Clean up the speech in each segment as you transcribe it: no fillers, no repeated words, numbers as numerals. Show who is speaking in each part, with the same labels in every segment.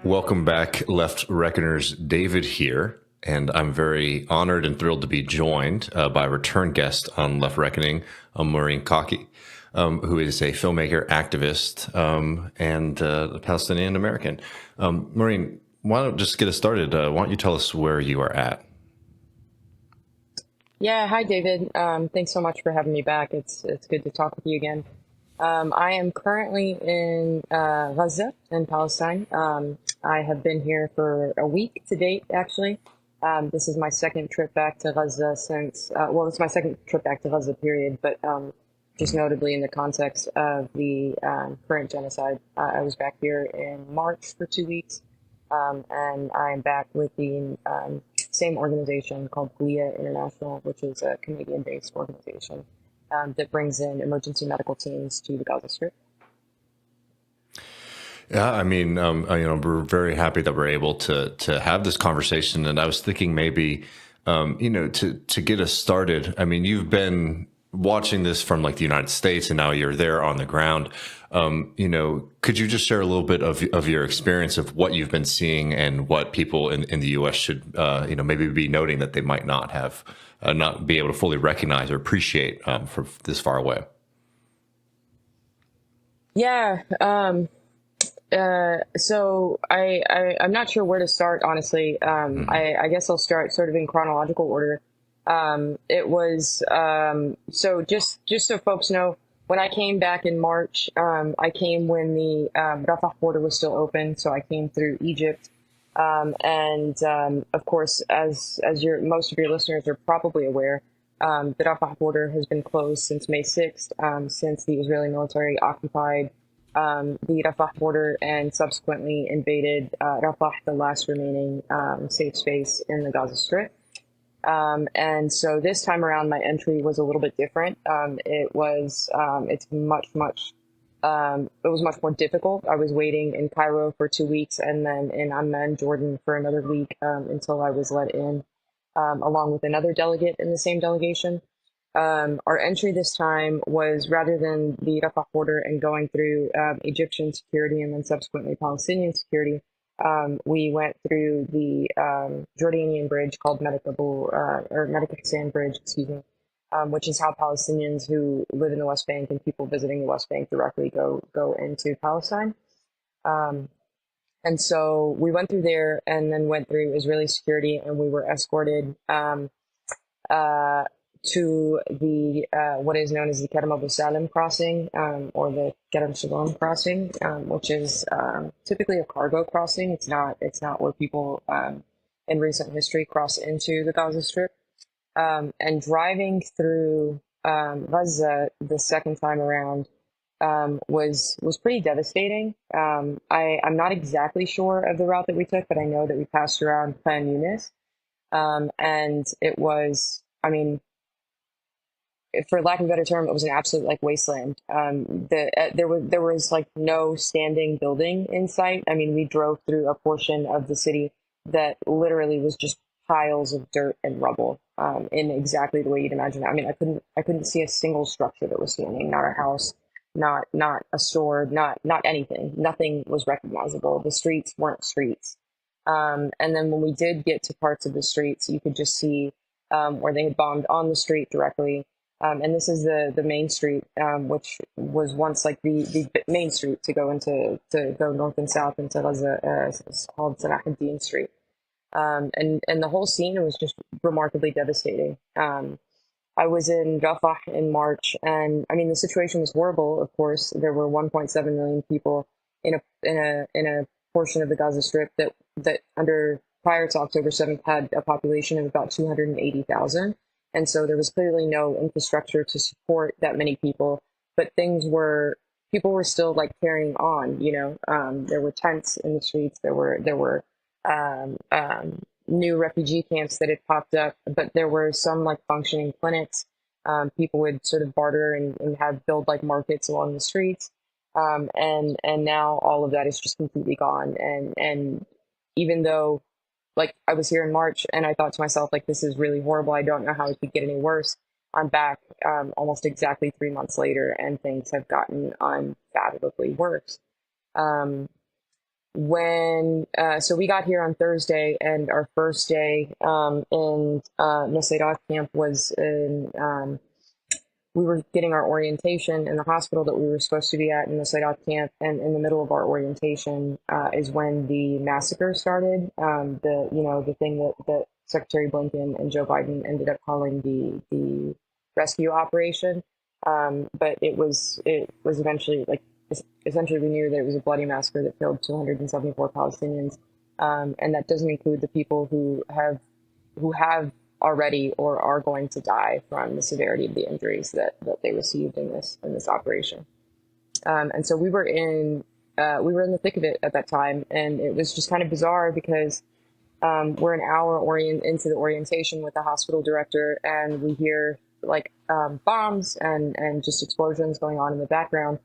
Speaker 1: Welcome back, Left Reckoners. David here, and I'm very honored and thrilled to be joined by a return guest on Left Reckoning, Moureen Kaki, who is a filmmaker, activist, and a Palestinian-American. Moureen, why don't just get us started? Why don't you tell us where you are at?
Speaker 2: Yeah, hi David. Thanks so much for having me back. It's good to talk with you again. I am currently in Gaza in Palestine. I have been here for a week to date, actually. This is my second trip back to Gaza since, it's my second trip back to Gaza, period, but just notably in the context of the current genocide. I was back here in March for 2 weeks, and I'm back with the same organization called GLIA International, which is a Canadian-based organization that brings in emergency medical teams to the Gaza Strip.
Speaker 1: Yeah, I mean, we're very happy that we're able to have this conversation. And I was thinking maybe, to get us started. I mean, you've been watching this from like the United States, and now you're there on the ground. Could you just share a little bit of your experience of what you've been seeing and what people in the U.S. should, maybe be noting that they might not have, not be able to fully recognize or appreciate from this far away?
Speaker 2: Yeah. I'm not sure where to start, honestly. I guess I'll start sort of in chronological order. It was so just so folks know, when I came back in March, I came when the Rafah border was still open, so I came through Egypt. Of course, as most of your listeners are probably aware, the Rafah border has been closed since May 6th, since the Israeli military occupied the Rafah border and subsequently invaded Rafah, the last remaining safe space in the Gaza Strip. And so this time around, my entry was a little bit different. It was much more difficult. I was waiting in Cairo for 2 weeks and then in Amman, Jordan, for another week until I was let in, along with another delegate in the same delegation. Our entry this time was, rather than the Rafah border and going through Egyptian security and then subsequently Palestinian security, we went through the Jordanian bridge called Medical Sand Bridge, excuse me, which is how Palestinians who live in the West Bank and people visiting the West Bank directly go into Palestine. And so we went through there and then went through Israeli security, and we were escorted to the what is known as the Kerem Abu Salim crossing, or the Kerem Shalom crossing, which is typically a cargo crossing. It's not where people in recent history cross into the Gaza Strip. And driving through Gaza the second time around was pretty devastating. I'm not exactly sure of the route that we took, but I know that we passed around Khan Yunis, and it was, I mean, for lack of a better term, it was an absolute like wasteland. There was like no standing building in sight. I mean, we drove through a portion of the city that literally was just piles of dirt and rubble, in exactly the way you'd imagine it. I mean, I couldn't see a single structure that was standing, not a house, not a store, not anything. Nothing was recognizable. The streets weren't streets. And then when we did get to parts of the streets, you could just see where they had bombed on the street directly. And this is the main street, which was once like the main street to go north and south into Gaza. It's called Salah ad-Din Street. And the whole scene was just remarkably devastating. I was in Rafah in March, and I mean the situation was horrible. Of course, there were 1.7 million people in a portion of the Gaza Strip that under prior to October 7th had a population of about 280,000. And so there was clearly no infrastructure to support that many people, but people were still like carrying on, there were tents in the streets. There were um, um, new refugee camps that had popped up, but there were some like functioning clinics. People would sort of barter and have build like markets along the streets. And now all of that is just completely gone. And even though like I was here in March and I thought to myself, like, this is really horrible. I don't know how it could get any worse. I'm back almost exactly 3 months later, and things have gotten unfathomably worse. Um, So we got here on Thursday, and our first day in Nusayrat camp was we were getting our orientation in the hospital that we were supposed to be at in the Saydat camp, and in the middle of our orientation is when the massacre started. The thing that Secretary Blinken and Joe Biden ended up calling the rescue operation, but it was eventually essentially we knew that it was a bloody massacre that killed 274 Palestinians, and that doesn't include the people who have already or are going to die from the severity of the injuries that they received in this operation. And so we were in the thick of it at that time, and it was just kind of bizarre because we're an hour into the orientation with the hospital director, and we hear bombs and just explosions going on in the background.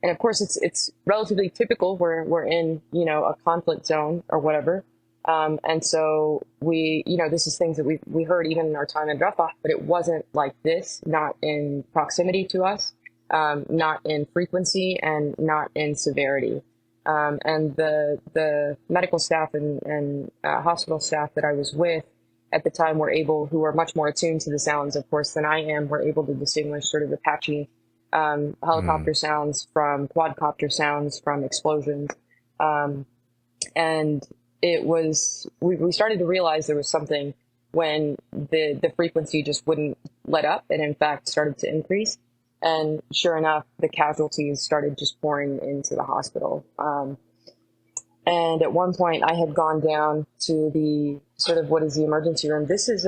Speaker 2: And of course, it's relatively typical. We're in a conflict zone or whatever. And so this is things that we heard even in our time in Rafah, but it wasn't like this, not in proximity to us, not in frequency, and not in severity. And the medical staff and hospital staff that I was with at the time who are much more attuned to the sounds, of course, than I am, were able to distinguish sort of Apache helicopter sounds from quadcopter sounds from explosions. And it was, we started to realize there was something when the frequency just wouldn't let up, and in fact started to increase. And sure enough, the casualties started just pouring into the hospital. And at one point I had gone down to the sort of what is the emergency room. This is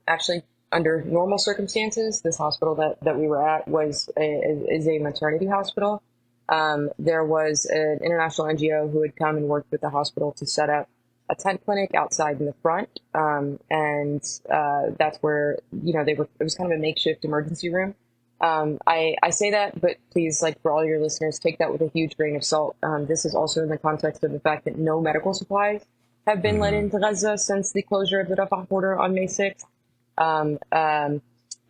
Speaker 2: actually under normal circumstances, this hospital that we were at is a maternity hospital. There was an international NGO who had come and worked with the hospital to set up a tent clinic outside in the front. And that's where, it was kind of a makeshift emergency room. I say that, but please, for all your listeners, take that with a huge grain of salt. This is also in the context of the fact that no medical supplies have been let into Gaza since the closure of the Rafah border on May 6th.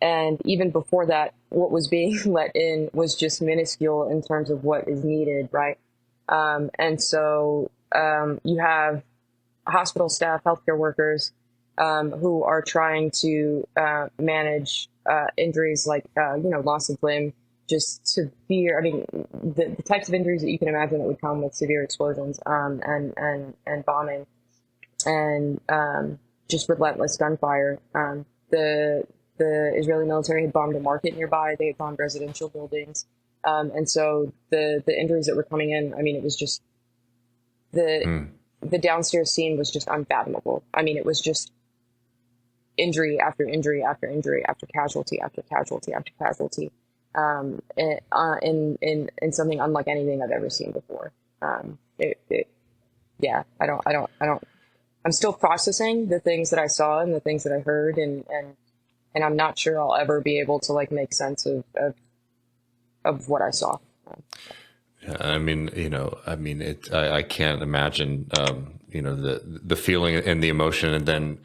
Speaker 2: And even before that, what was being let in was just minuscule in terms of what is needed, right? And so you have hospital staff, healthcare workers who are trying to manage injuries like, loss of limb, just severe. I mean, the types of injuries that you can imagine that would come with severe explosions and bombing and just relentless gunfire. The Israeli military had bombed a market nearby. They had bombed residential buildings. And so the injuries that were coming in, I mean, it was just the downstairs scene was just unfathomable. I mean, it was just injury after injury after injury after casualty after casualty after casualty, in something unlike anything I've ever seen before. I'm still processing the things that I saw and the things that I heard, and I'm not sure I'll ever be able to make sense of what I saw.
Speaker 1: Yeah, I mean, I can't imagine, the feeling and the emotion, and then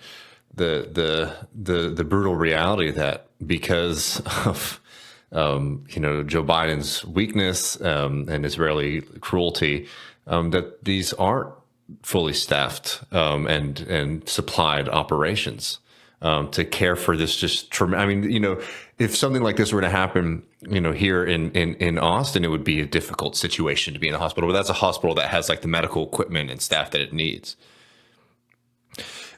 Speaker 1: the brutal reality that because of, Joe Biden's weakness, and Israeli cruelty, that these aren't fully staffed, and supplied operations. To care for this if something like this were to happen, here in Austin, it would be a difficult situation to be in a hospital, but that's a hospital that has the medical equipment and staff that it needs.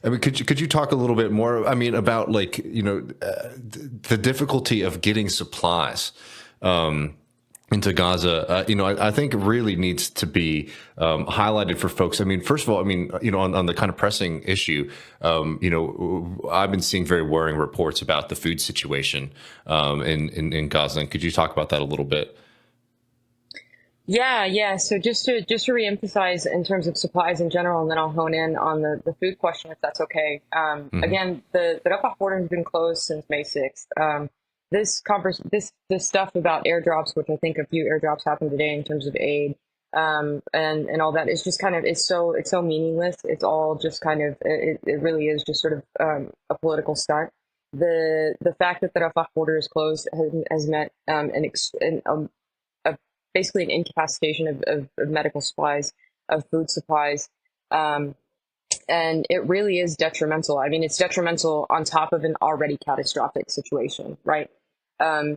Speaker 1: I mean, could you talk a little bit more, about the difficulty of getting supplies, into Gaza, I think it really needs to be highlighted for folks. I mean, first of all, on the kind of pressing issue, I've been seeing very worrying reports about the food situation in Gaza. And could you talk about that a little bit?
Speaker 2: Yeah. So just to reemphasize in terms of supplies in general, and then I'll hone in on the food question, if that's okay. Again, the Rafah border has been closed since May 6th. This stuff about airdrops, which I think a few airdrops happened today in terms of aid, and all that, is just kind of, it's so meaningless. It's all just kind of, it really is just sort of a political stunt. The fact that the Rafah border is closed has meant a basically an incapacitation of medical supplies, of food supplies. And it really is detrimental. I mean, it's detrimental on top of an already catastrophic situation, right?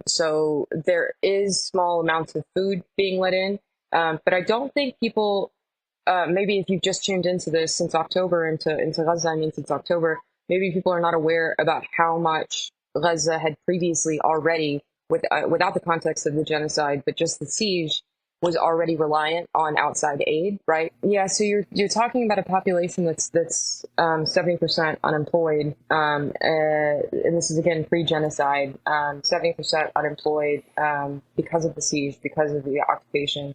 Speaker 2: So there is small amounts of food being let in, but I don't think people, maybe if you've just tuned into this since October, into Gaza, I mean, since October, maybe people are not aware about how much Gaza had previously already, without the context of the genocide, but just the siege, was already reliant on outside aid, right? Yeah, so you're talking about a population that's 70% unemployed, and this is again pre-genocide, 70% unemployed because of the siege, because of the occupation,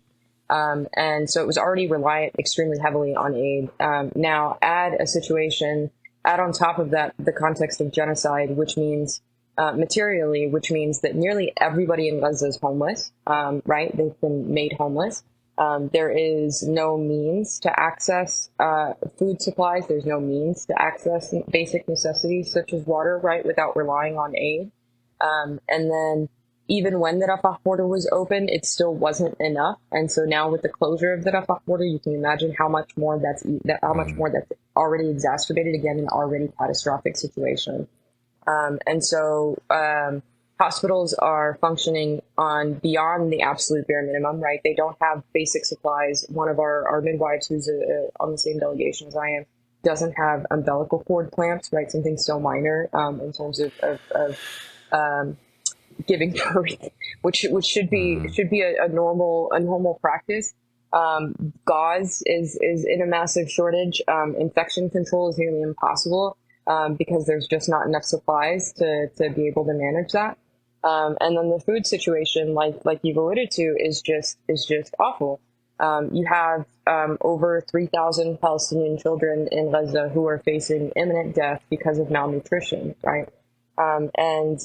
Speaker 2: and so it was already reliant extremely heavily on aid. Now add on top of that the context of genocide, which means materially, which means that nearly everybody in Gaza is homeless, right? They've been made homeless. There is no means to access food supplies. There's no means to access basic necessities such as water, right, without relying on aid. And then even when the Rafah border was open, it still wasn't enough. And so now with the closure of the Rafah border, you can imagine how much more that's already exacerbated, again, an already catastrophic situation. And so hospitals are functioning on beyond the absolute bare minimum, right? They don't have basic supplies. One of our midwives, who's on the same delegation as I am, doesn't have umbilical cord clamps, right? Something so minor in terms of giving birth, which should be a normal practice. Gauze is in a massive shortage. Infection control is nearly impossible. Because there's just not enough supplies to be able to manage that. And then the food situation, like you've alluded to, is just awful. You have over 3,000 Palestinian children in Gaza who are facing imminent death because of malnutrition, right? And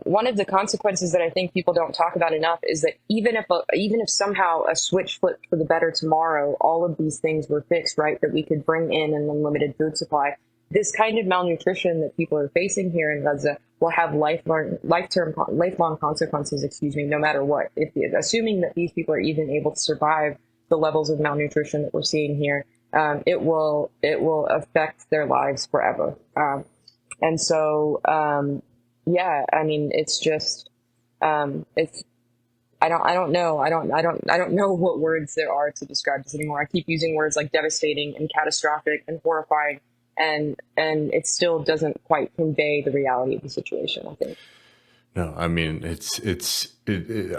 Speaker 2: one of the consequences that I think people don't talk about enough is that even if somehow a switch flipped for the better tomorrow, all of these things were fixed, right? That we could bring in an unlimited food supply. This kind of malnutrition that people are facing here in Gaza will have lifelong consequences, no matter what. Assuming that these people are even able to survive the levels of malnutrition that we're seeing here, it will affect their lives forever. And so, yeah, I mean, it's just, it's, I don't know what words there are to describe this anymore. I keep using words like devastating and catastrophic and horrifying. And it still doesn't quite convey the reality of the situation, I think.
Speaker 1: No, I mean, it's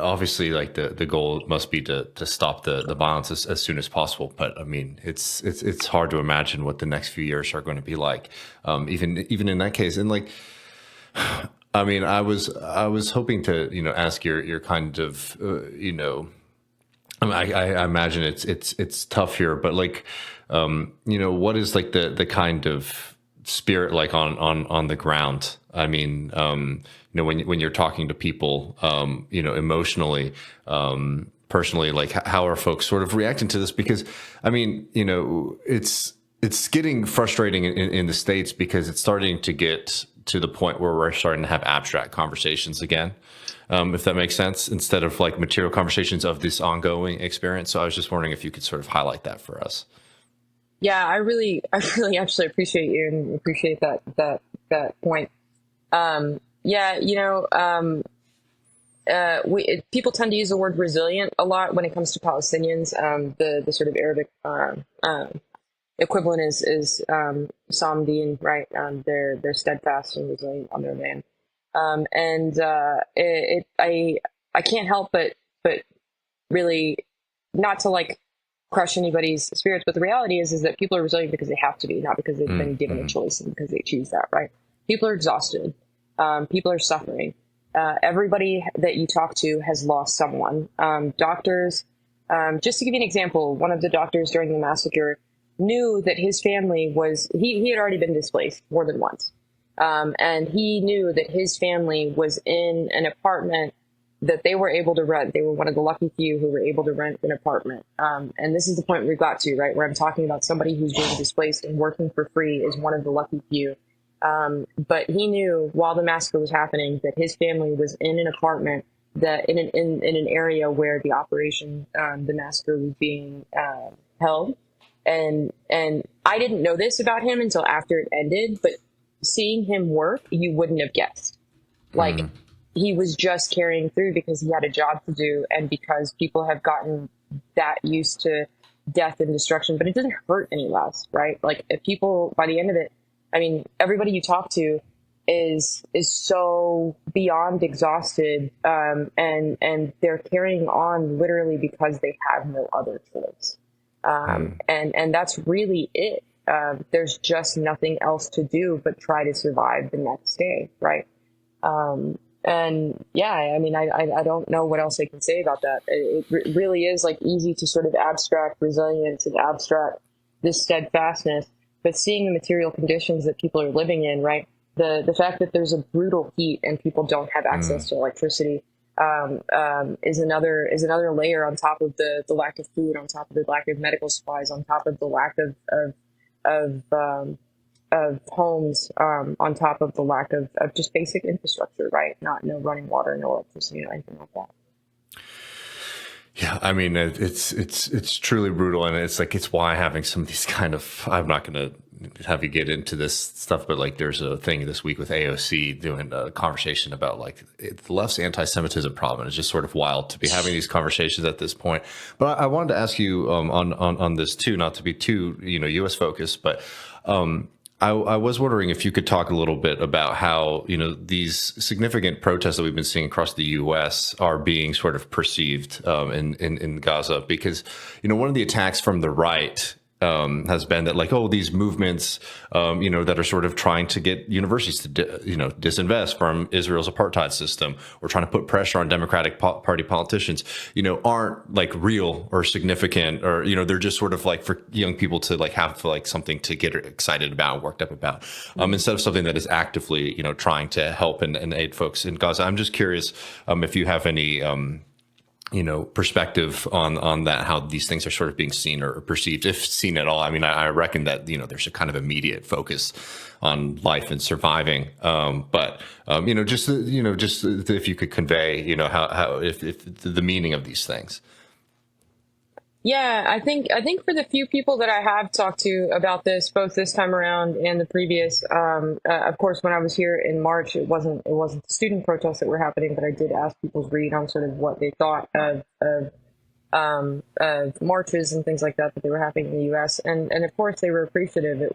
Speaker 1: obviously like the goal must be to stop the violence as soon as possible. But I mean, it's hard to imagine what the next few years are going to be like, even in that case. And like, I mean, I was hoping to ask your kind of I imagine it's tough here, but like, what is like the kind of spirit like on the ground? I mean, when you're talking to people, emotionally, personally, like how are folks sort of reacting to this? Because I mean, it's getting frustrating in the States because it's starting to get to the point where we're starting to have abstract conversations again. If that makes sense, instead of like material conversations of this ongoing experience. So I was just wondering if you could sort of highlight that for us.
Speaker 2: Yeah, I really actually appreciate you and appreciate that point. Yeah, people tend to use the word resilient a lot when it comes to Palestinians. The sort of Arabic equivalent is Samdin, right? They're steadfast and resilient on their land. I can't help but really not to like crush anybody's spirits, but the reality is that people are resilient because they have to be, not because they've been given a choice and because they choose that, right? People are exhausted. People are suffering. Everybody that you talk to has lost someone. Doctors, just to give you an example, one of the doctors during the massacre knew that his family he had already been displaced more than once. And he knew that his family was in an apartment that they were able to rent. They were one of the lucky few who were able to rent an apartment. And this is the point we got to, right, where I'm talking about somebody who's being displaced and working for free is one of the lucky few. But he knew while the massacre was happening that his family was in an apartment that in an area where the operation, the massacre was being held, and I didn't know this about him until after it ended, but seeing him work, you wouldn't have guessed. Like, he was just carrying through because he had a job to do, and because people have gotten that used to death and destruction, but it doesn't hurt any less, right? Like, if people, by the end of it, I mean, everybody you talk to is so beyond exhausted, and they're carrying on literally because they have no other choice. And that's really it. There's just nothing else to do but try to survive the next day, right? And yeah, I mean, I don't know what else I can say about that. It really is like easy to sort of abstract resilience and abstract this steadfastness, but seeing the material conditions that people are living in, right? The fact that there's a brutal heat and people don't have access to electricity, is another layer on top of the lack of food, on top of the lack of medical supplies, on top of the lack of homes, on top of the lack of just basic infrastructure, right? No running water, no electricity, no anything like that.
Speaker 1: Yeah, I mean, it's truly brutal, and it's why having some of these kind of, I'm not going to have you get into this stuff, but like there's a thing this week with AOC doing a conversation about like the left's anti-Semitism problem. It's just sort of wild to be having these conversations at this point. But I wanted to ask you on this too, not to be too U.S. focused, but I was wondering if you could talk a little bit about how, these significant protests that we've been seeing across the U.S. are being sort of perceived in Gaza, because, one of the attacks from the right has been that like, oh, these movements, that are sort of trying to get universities to, disinvest from Israel's apartheid system, or trying to put pressure on Democratic Party politicians, aren't like real or significant, or, they're just sort of like for young people to like have like something to get excited about, worked up about, instead of something that is actively, trying to help and aid folks in Gaza. I'm just curious if you have any, perspective on that, how these things are sort of being seen or perceived, if seen at all. I mean, I reckon that, there's a kind of immediate focus on life and surviving. But just if you could convey, how if the meaning of these things.
Speaker 2: Yeah, I think for the few people that I have talked to about this, both this time around and the previous, of course, when I was here in March, it wasn't the student protests that were happening, but I did ask people's read on sort of what they thought of marches and things like that they were happening in the U.S. And of course they were appreciative. It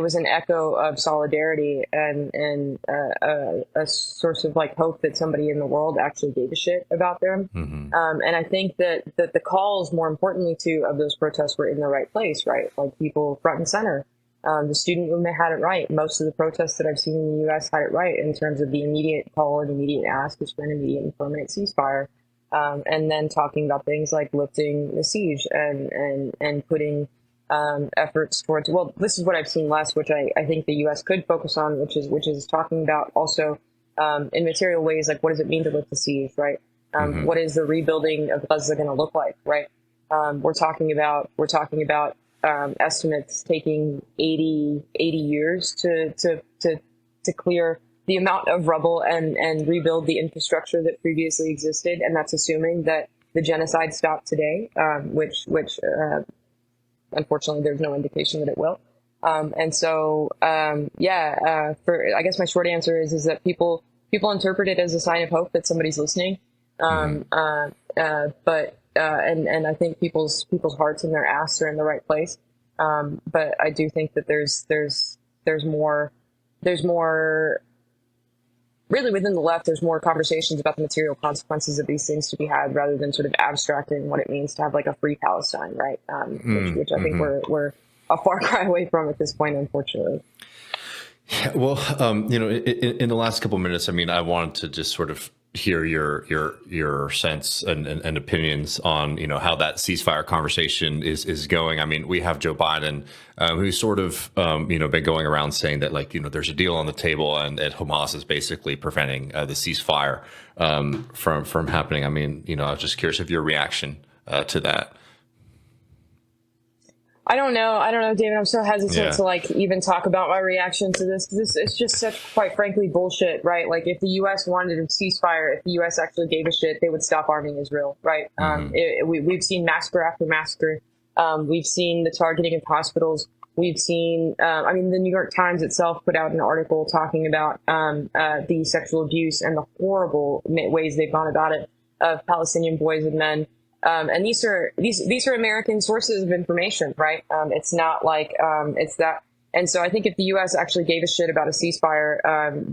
Speaker 2: was an echo of solidarity and a source of like hope that somebody in the world actually gave a shit about them. And I think that the calls, more importantly, of those protests were in the right place, right? Like people front and center. The student movement had it right. Most of the protests that I've seen in the U.S. had it right in terms of the immediate call and immediate ask is for an immediate and permanent ceasefire. And then talking about things like lifting the siege and putting efforts towards, well, this is what I've seen less, which I think the U.S. could focus on, which is talking about also in material ways, like what does it mean to lift the siege, right? What is the rebuilding of Gaza going to look like, right? We're talking about estimates taking 80 years to clear the amount of rubble and rebuild the infrastructure that previously existed, and that's assuming that the genocide stopped today, which unfortunately, there's no indication that it will. And so, for I guess my short answer is that people interpret it as a sign of hope that somebody's listening. But I think people's hearts and their asks are in the right place. But I do think that there's more really within the left. There's more conversations about the material consequences of these things to be had, rather than sort of abstracting what it means to have like a free Palestine, right? Which I think we're a far cry away from at this point, unfortunately.
Speaker 1: Yeah, well, in the last couple of minutes, I mean, I wanted to just sort of hear your sense and opinions on, how that ceasefire conversation is going. I mean, we have Joe Biden, who's sort of, been going around saying that, like, there's a deal on the table and that Hamas is basically preventing the ceasefire from happening. I mean, I was just curious of your reaction to that.
Speaker 2: I don't know. I don't know, David. I'm so hesitant
Speaker 1: Yeah.
Speaker 2: to like even talk about my reaction to this because it's just such, quite frankly, bullshit, right? Like if the U.S. wanted a ceasefire, if the U.S. actually gave a shit, they would stop arming Israel, right? We've seen massacre after massacre. We've seen the targeting of hospitals. We've seen, I mean, the New York Times itself put out an article talking about the sexual abuse and the horrible ways they've gone about it of Palestinian boys and men. And these are American sources of information, right? It's not like it's that. And so I think if the U.S. actually gave a shit about a ceasefire,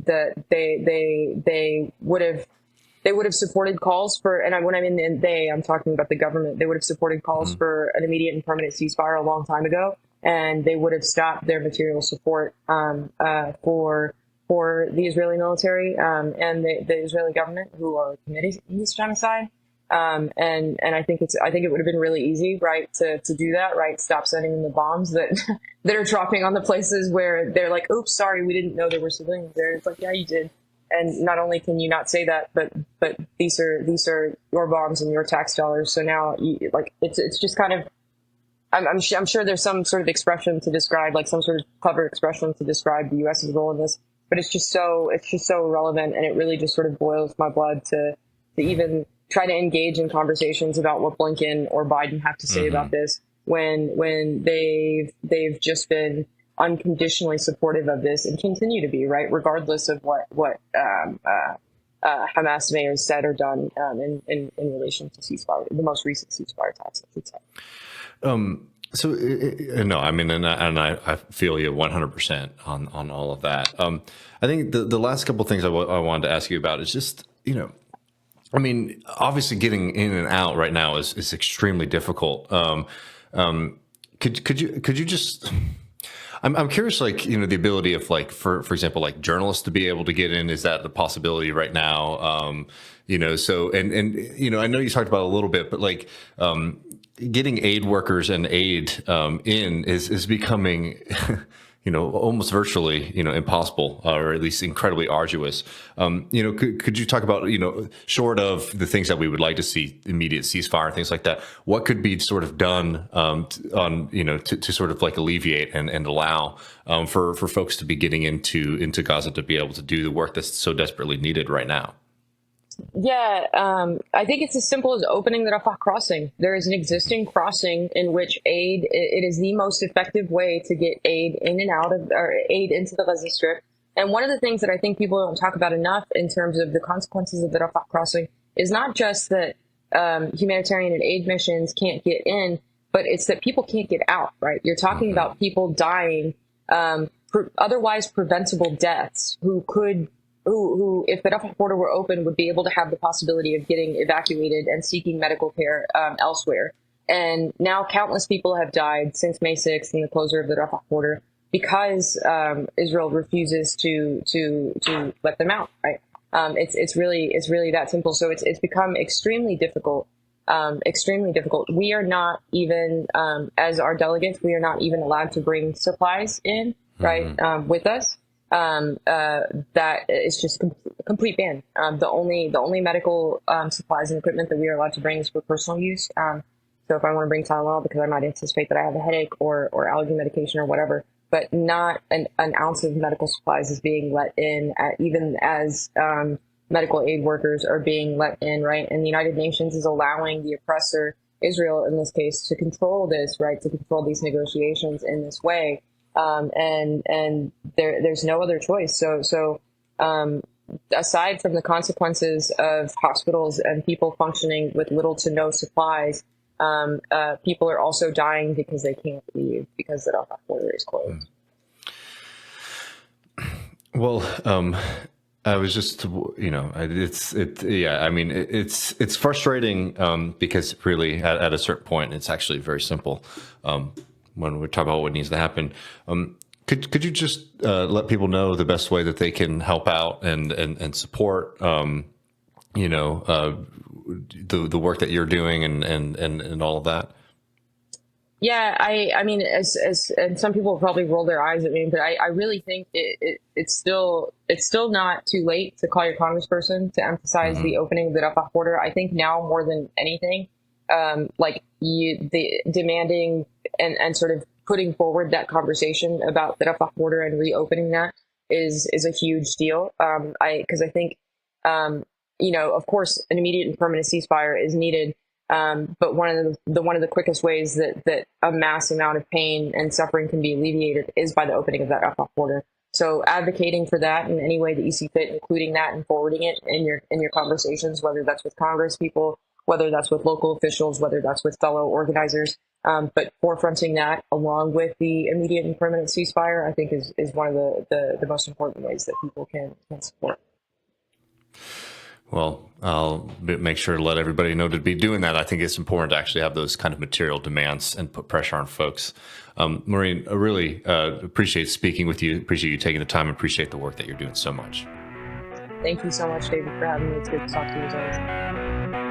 Speaker 2: that they would have supported calls for, and when I mean they, I'm talking about the government. They would have supported calls for an immediate and permanent ceasefire a long time ago, and they would have stopped their material support for the Israeli military and the Israeli government, who are committed to this genocide. And I think it would have been really easy, right, to do that, right? Stop sending them the bombs that that are dropping on the places where they're like, oops, sorry, we didn't know there were civilians there. It's like, yeah, you did. And not only can you not say that, but these are your bombs and your tax dollars. So now, it's just kind of, I'm sure there's some sort of expression to describe, like some sort of clever expression to describe the U.S.'s role in this, but it's just so irrelevant, and it really just sort of boils my blood to even try to engage in conversations about what Blinken or Biden have to say about this when they've just been unconditionally supportive of this and continue to be, right, regardless of what Hamas may have said or done in relation to ceasefire, the most recent ceasefire talks, I should say.
Speaker 1: So no, I mean, and I feel you 100% on all of that. I think the last couple of things I wanted to ask you about is just, I mean, obviously getting in and out right now is extremely difficult. Could you just, I'm curious, like, the ability of, like, for example, like journalists to be able to get in, is that the possibility right now? So, and I know you talked about it a little bit, but like, getting aid workers and aid in is becoming, almost virtually, impossible, or at least incredibly arduous. Could you talk about, short of the things that we would like to see, immediate ceasefire, things like that, what could be sort of done to sort of like alleviate and allow for folks to be getting into Gaza to be able to do the work that's so desperately needed right now?
Speaker 2: Yeah, I think it's as simple as opening the Rafah crossing. There is an existing crossing in which it is the most effective way to get aid in and out of, or aid into the Gaza Strip. And one of the things that I think people don't talk about enough in terms of the consequences of the Rafah crossing is not just that humanitarian and aid missions can't get in, but it's that people can't get out, right? You're talking about people dying, otherwise preventable deaths who, if the Rafah border were open, would be able to have the possibility of getting evacuated and seeking medical care elsewhere. And now countless people have died since May 6th and the closure of the Rafah border because Israel refuses to let them out. Right? It's really that simple. So it's become extremely difficult. Extremely difficult. We are not even, as our delegates, we are not even allowed to bring supplies in, right, with us. That is just a complete ban. The only medical supplies and equipment that we are allowed to bring is for personal use. So if I want to bring Tylenol because I might anticipate that I have a headache or allergy medication or whatever, but not an ounce of medical supplies is being let in, even as medical aid workers are being let in, right? And the United Nations is allowing the oppressor, Israel in this case, to control this, right? To control these negotiations in this way. And there's no other choice. So aside from the consequences of hospitals and people functioning with little to no supplies, people are also dying because they can't leave because the Rafah border is closed.
Speaker 1: Well, I was just, it's frustrating because really at a certain point, it's actually very simple. When we talk about what needs to happen, could you just let people know the best way that they can help out and support, the work that you're doing and all of that?
Speaker 2: Yeah, I mean, as and some people will probably roll their eyes at me, but I really think it's still not too late to call your congressperson to emphasize the opening of the Rafah border. I think now more than anything, the demanding and sort of putting forward that conversation about the Rafah border and reopening that is a huge deal. Because I think, of course, an immediate and permanent ceasefire is needed. But one of the quickest ways that a mass amount of pain and suffering can be alleviated is by the opening of that Rafah border. So advocating for that in any way that you see fit, including that and forwarding it in your conversations, whether that's with Congress people, whether that's with local officials, whether that's with fellow organizers, but forefronting that along with the immediate and permanent ceasefire, I think is one of the most important ways that people can support.
Speaker 1: Well, I'll make sure to let everybody know to be doing that. I think it's important to actually have those kind of material demands and put pressure on folks. Moureen, I really appreciate speaking with you. Appreciate you taking the time. Appreciate the work that you're doing so much.
Speaker 2: Thank you so much, David, for having me. It's good to talk to you as always.